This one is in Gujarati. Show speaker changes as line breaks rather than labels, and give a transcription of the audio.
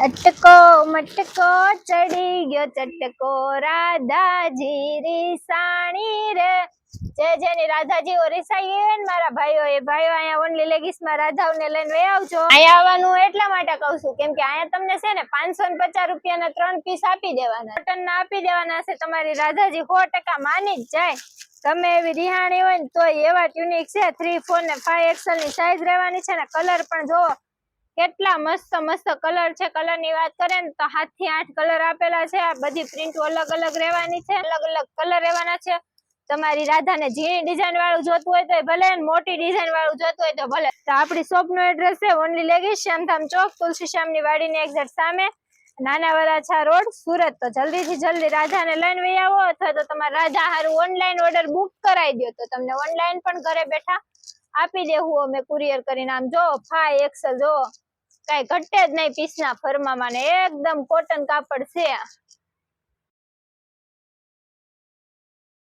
અટકો મટકો ચડી ગયો ચટકો રાધાજી રીસાણી રે જેની રાધાજીઓ રીસાઈ ને મારા ભાઈઓ અહીંયા ઓનલી લેગીસ માં રાધાઓને લઈને વહી આવજો. અહીંયા આવવાનું એટલા માટે કહું છું કેમ કે અહીંયા તમને છે ને 550 રૂપિયાના 3 પીસ આપી દેવાના, બટન ના આપી દેવાના છે. તમારી રાધાજી 100% માની જ જાય. ગમે એવી રિહાણી હોય ને તો એવા ટ્યુનિક છે. 3, 4 ને 5 XL ની સાઈઝ રહેવાની છે ને કલર પણ જોવો કેટલા મસ્ત મસ્ત કલર છે. કલર ની વાત કરીએ ને તો 7 થી 8 કલર આપેલા છે. આ બધી પ્રિન્ટ અલગ અલગ રહેવાની છે, અલગ અલગ કલર રહેવાના છે. તમારી રાધાને ઝીણી ડિઝાઇન વાળું જોતું હોય તો ભલે, મોટી ડિઝાઇન વાળું જોતું હોય તો ભલે. તો આપણી શોપ નો એડ્રેસ છે ઓનલી લેગીસ, શ્યામધામ ચોક, તુલસીશ્યામની વાડીની એક્ઝેક્ટ સામે, નાના વરાછા રોડ, સુરત. તો જલ્દી થી જલ્દી રાધાને લઈને વહી આવો, અથવા તો તમારા રાધા હારું ઓનલાઈન ઓર્ડર બુક કરાવી દો તો તમને ઓનલાઈન પણ ઘરે બેઠા આપી દેવું અમે કુરિયર કરીને. આમ જો 5 XL જો કઈ ઘટે જ નહીં પીસના ફરમામાં ને એકદમ કોટન કાપડ છે.